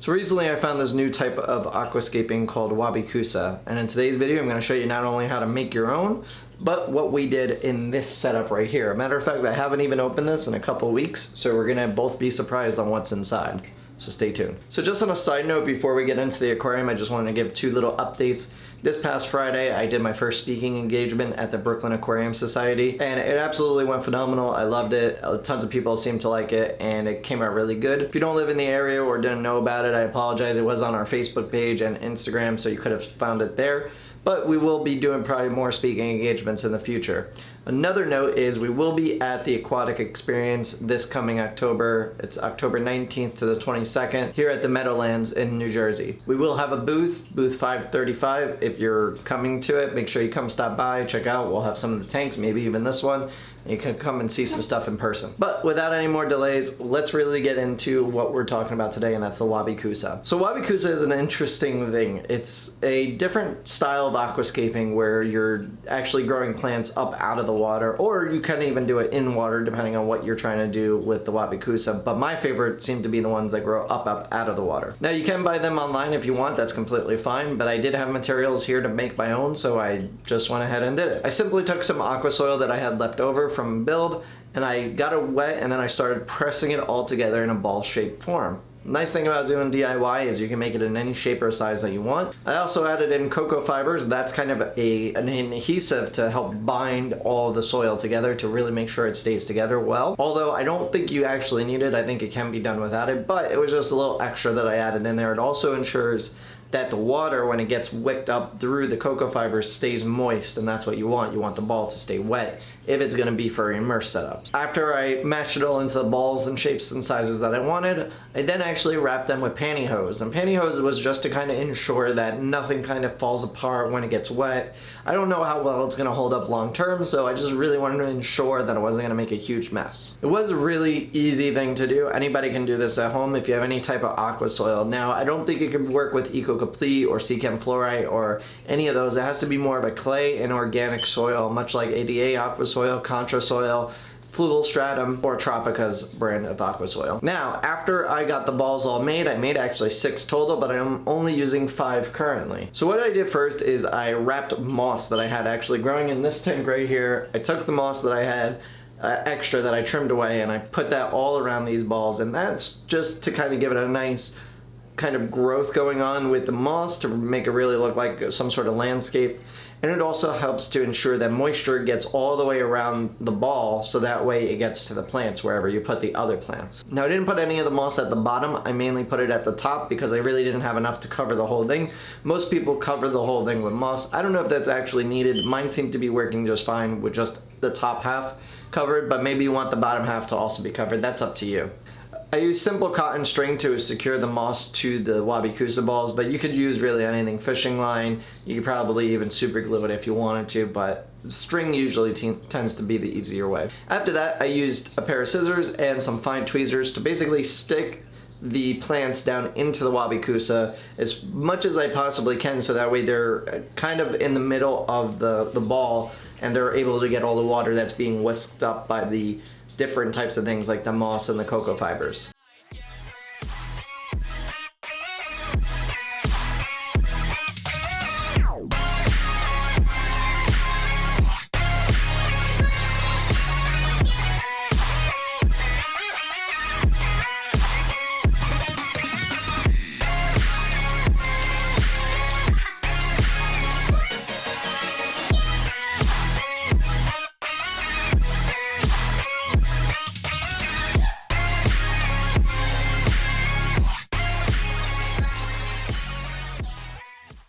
So recently I found this new type of aquascaping called Wabi Kusa, and in today's video I'm going to show you not only how to make your own, but what we did in this setup right here. Matter of fact, I haven't even opened this in a couple of weeks, so we're going to both be surprised on what's inside. So stay tuned. So just on a side note, before we get into the aquarium, I just wanted to give two little updates. This past Friday, I did my first speaking engagement at the Brooklyn Aquarium Society, and it absolutely went phenomenal. I loved it. Tons of people seemed to like it, and it came out really good. If you don't live in the area or didn't know about it, I apologize. It was on our Facebook page and Instagram, so you could have found it there. But we will be doing probably more speaking engagements in the future. Another note is we will be at the Aquatic Experience this coming October. It's October 19th to the 22nd here at the Meadowlands in New Jersey. We will have a booth 535. If you're coming to it, make sure you come stop by, check out. We'll have some of the tanks, maybe even this one. You can come and see some stuff in person. But without any more delays, let's really get into what we're talking about today, and that's the Wabi Kusa. So Wabi Kusa is an interesting thing. It's a different style of aquascaping where you're actually growing plants up out of the water, or you can even do it in water depending on what you're trying to do with the Wabi Kusa. But my favorite seem to be the ones that grow up out of the water. Now you can buy them online if you want, that's completely fine, but I did have materials here to make my own, so I just went ahead and did it. I simply took some aqua soil that I had left over from build, and I got it wet, and then I started pressing it all together in a ball-shaped form. Nice thing about doing DIY is you can make it in any shape or size that you want. I also added in cocoa fibers. That's kind of an adhesive to help bind all the soil together to really make sure it stays together well. Although I don't think you actually need it. I think it can be done without it, but it was just a little extra that I added in there. It also ensures that the water, when it gets wicked up through the cocoa fibers, stays moist, and that's what you want. You want the ball to stay wet if it's gonna be for immersed setups. After I mashed it all into the balls and shapes and sizes that I wanted, I then actually wrapped them with pantyhose. And pantyhose was just to kind of ensure that nothing kind of falls apart when it gets wet. I don't know how well it's gonna hold up long term, so I just really wanted to ensure that it wasn't gonna make a huge mess. It was a really easy thing to do. Anybody can do this at home if you have any type of aqua soil. Now, I don't think it could work with Complete or Seachem Fluorite or any of those. It has to be more of a clay and organic soil, much like ADA aqua soil, Contra soil, Fluval Stratum, or Tropica's brand of aqua soil. Now, after I got the balls all made, I made actually 6 total, but I'm only using 5 currently. So what I did first is I wrapped moss that I had actually growing in this tank right here. I took the moss that I had extra that I trimmed away, and I put that all around these balls, and that's just to kind of give it a nice kind of growth going on with the moss to make it really look like some sort of landscape. And it also helps to ensure that moisture gets all the way around the ball, so that way it gets to the plants wherever you put the other plants. Now, I didn't put any of the moss at the bottom. I mainly put it at the top because I really didn't have enough to cover the whole thing. Most people cover the whole thing with moss. I don't know if that's actually needed. Mine seemed to be working just fine with just the top half covered, but maybe you want the bottom half to also be covered. That's up to you. I use simple cotton string to secure the moss to the Wabi Kusa balls, but you could use really anything. Fishing line, you could probably even super glue it if you wanted to, but string usually tends to be the easier way. After that, I used a pair of scissors and some fine tweezers to basically stick the plants down into the Wabi Kusa as much as I possibly can, so that way they're kind of in the middle of the ball, and they're able to get all the water that's being whisked up by the different types of things like the moss and the cocoa fibers.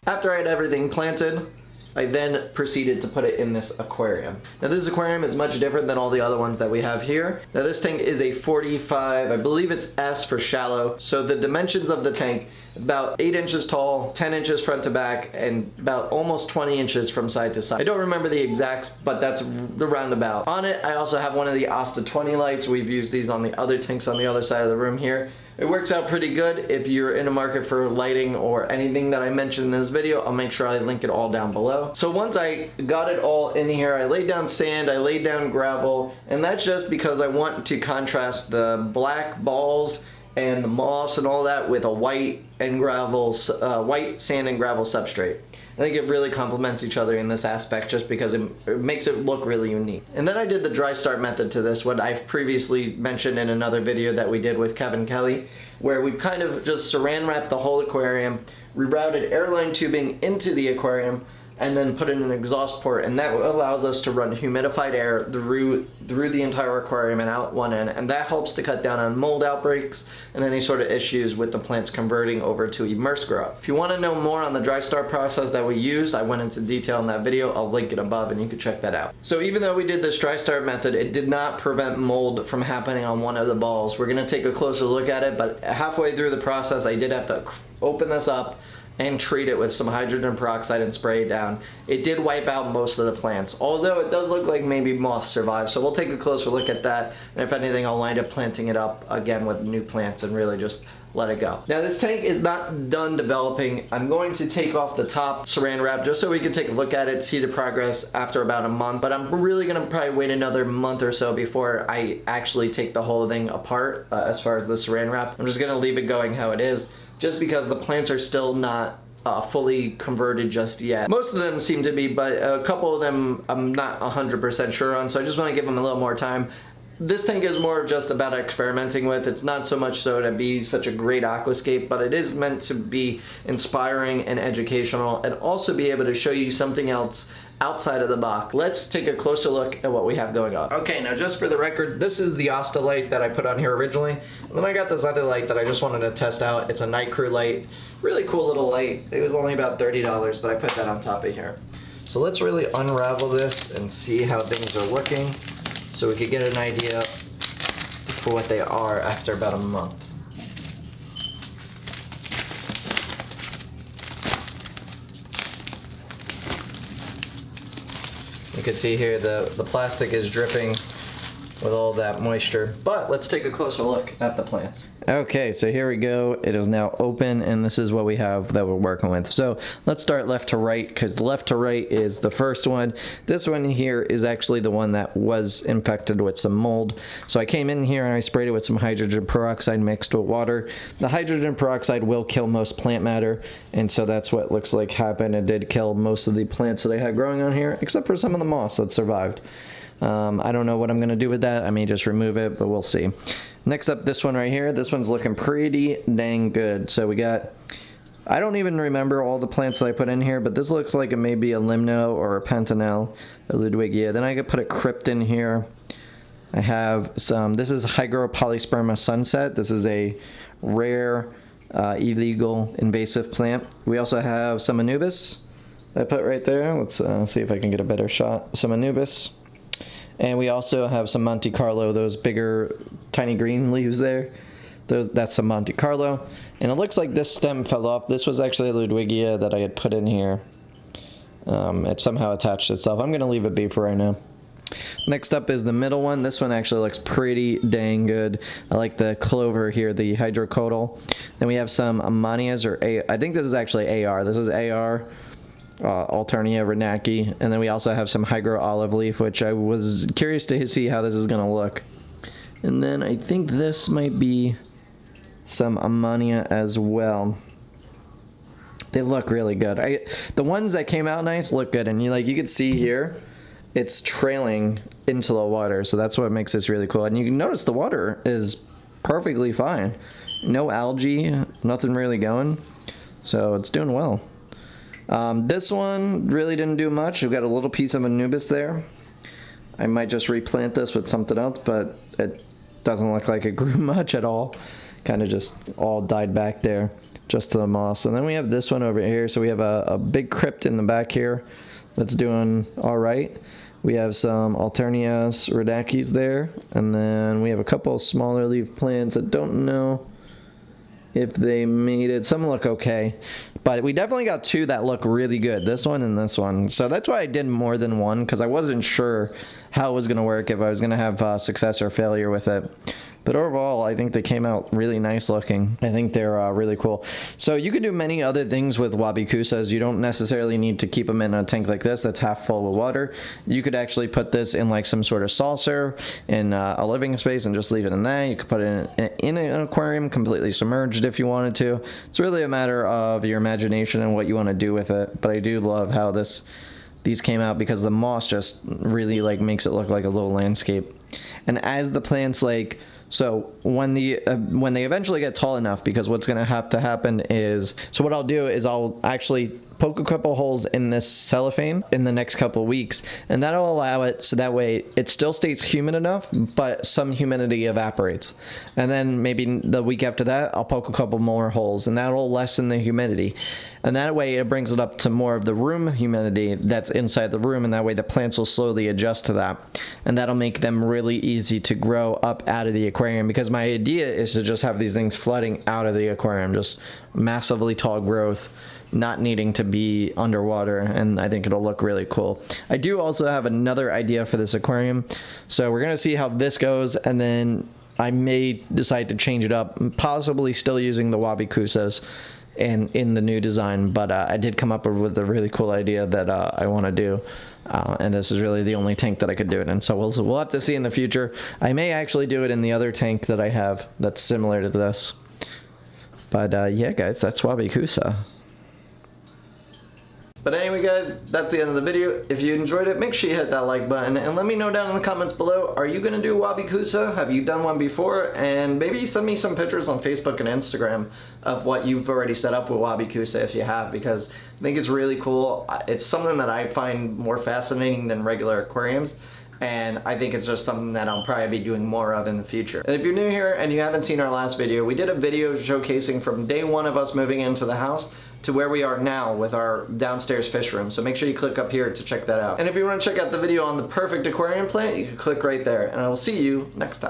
After I had everything planted, I then proceeded to put it in this aquarium. Now this aquarium is much different than all the other ones that we have here. Now this tank is a 45, I believe it's S for shallow. So the dimensions of the tank is about 8 inches tall, 10 inches front to back, and about almost 20 inches from side to side. I don't remember the exacts, but that's the roundabout. On it, I also have one of the Asta 20 lights. We've used these on the other tanks on the other side of the room here. It works out pretty good. If you're in a market for lighting or anything that I mentioned in this video, I'll make sure I link it all down below. So once I got it all in here, I laid down sand, I laid down gravel, and that's just because I want to contrast the black balls and the moss and all that with a white sand and gravel substrate. I think it really complements each other in this aspect just because it makes it look really unique. And then I did the dry start method to this, what I've previously mentioned in another video that we did with Kevin Kelly, where we kind of just saran wrapped the whole aquarium, rerouted airline tubing into the aquarium, and then put in an exhaust port, and that allows us to run humidified air through the entire aquarium and out one end, and that helps to cut down on mold outbreaks and any sort of issues with the plants converting over to immerse grow. If you want to know more on the dry start process that we used, I went into detail in that video. I'll link it above and you can check that out. So even though we did this dry start method, it did not prevent mold from happening on one of the balls. We're going to take a closer look at it, but halfway through the process I did have to open this up and treat it with some hydrogen peroxide and spray it down. It did wipe out most of the plants, although it does look like maybe moss survived, so we'll take a closer look at that, and if anything I'll wind up planting it up again with new plants and really just let it go. Now this tank is not done developing. I'm going to take off the top saran wrap just so we can take a look at it, see the progress after about a month, but I'm really gonna probably wait another month or so before I actually take the whole thing apart as far as the saran wrap. I'm just gonna leave it going how it is, just because the plants are still not fully converted just yet. Most of them seem to be, but a couple of them I'm not 100% sure on, so I just want to give them a little more time. This tank is more just about experimenting with. It's not so much so to be such a great aquascape, but it is meant to be inspiring and educational and also be able to show you something else outside of the box. Let's take a closer look at what we have going on. Okay, now just for the record, this is the Asta light that I put on here originally. And then I got this other light that I just wanted to test out. It's a night crew light. Really cool little light. It was only about $30, but I put that on top of here. So let's really unravel this and see how things are looking so we could get an idea for what they are after about a month. You can see here the plastic is dripping with all that moisture, but let's take a closer look at the plants. Okay, so here we go. It is now open, and this is what we have that we're working with. So let's start left to right, because left to right is the first one. This one here is actually the one that was infected with some mold. So I came in here and I sprayed it with some hydrogen peroxide mixed with water. The hydrogen peroxide will kill most plant matter, and so that's what looks like happened. It did kill most of the plants that I had growing on here, except for some of the moss that survived. I don't know what I'm going to do with that. I may just remove it, but we'll see. Next up, this one right here. This one's looking pretty dang good. So we got, I don't even remember all the plants that I put in here, but this looks like it may be a limno or a pentanel, a ludwigia. Then I could put a crypt in here. I have some, this is Hygropolisperma sunset. This is a rare, illegal, invasive plant. We also have some Anubis that I put right there. Let's see if I can get a better shot. Some Anubis. And we also have some Monte Carlo, those bigger, tiny green leaves there. That's some Monte Carlo. And it looks like this stem fell off. This was actually a Ludwigia that I had put in here. It somehow attached itself. I'm going to leave it be for right now. Next up is the middle one. This one actually looks pretty dang good. I like the clover here, the hydrocodal. Then we have some Ammonias, or I think this is actually AR. This is AR. Alternia renaki, and then we also have some hygro olive leaf, which I was curious to see how this is going to look. And then I think this might be some ammonia as well. They look really good. The ones that came out nice look good, and you can see here it's trailing into the water, so that's what makes this really cool. And you can notice the water is perfectly fine, no algae, nothing really going, so it's doing well. This one really didn't do much. We've got a little piece of Anubis there. I might just replant this with something else, but it doesn't look like it grew much at all. Kind of just all died back there, just to the moss. And then we have this one over here. So we have a big crypt in the back here that's doing all right. We have some Alternias Radakis there. And then we have a couple of smaller leaf plants that don't know if they made it. Some look okay, but we definitely got two that look really good, this one and this one. So that's why I did more than one, because I wasn't sure how it was going to work, if I was going to have success or failure with it. But overall, I think they came out really nice looking. I think they're really cool. So you could do many other things with Wabi Kusas. You don't necessarily need to keep them in a tank like this that's half full of water. You could actually put this in like some sort of saucer in a living space and just leave it in there. You could put it in an aquarium completely submerged if you wanted to. It's really a matter of your imagination and what you want to do with it. But I do love how these came out because the moss just really like makes it look like a little landscape. And as the plants so when they eventually get tall enough, because what's going to have to happen is, so what I'll do is I'll actually poke a couple holes in this cellophane in the next couple weeks, and that'll allow it so that way it still stays humid enough, but some humidity evaporates. And then maybe the week after that, I'll poke a couple more holes, and that'll lessen the humidity. And that way it brings it up to more of the room humidity that's inside the room, and that way the plants will slowly adjust to that. And that'll make them really easy to grow up out of the aquarium, because my idea is to just have these things flooding out of the aquarium, just massively tall growth, not needing to be underwater, and I think it'll look really cool. I do also have another idea for this aquarium, so we're gonna see how this goes, and then I may decide to change it up, possibly still using the Wabi Kusas in the new design, but I did come up with a really cool idea that I want to do. And this is really the only tank that I could do it in, so we'll have to see in the future. I may actually do it in the other tank that I have that's similar to this. But yeah guys, that's Wabi Kusa. But anyway guys, that's the end of the video. If you enjoyed it, make sure you hit that like button and let me know down in the comments below, are you going to do Wabi Kusa? Have you done one before? And maybe send me some pictures on Facebook and Instagram of what you've already set up with Wabi Kusa if you have, because I think it's really cool. It's something that I find more fascinating than regular aquariums, and I think it's just something that I'll probably be doing more of in the future. And if you're new here and you haven't seen our last video, we did a video showcasing from day one of us moving into the house to where we are now with our downstairs fish room. So make sure you click up here to check that out. And if you want to check out the video on the perfect aquarium plant, you can click right there. And I will see you next time.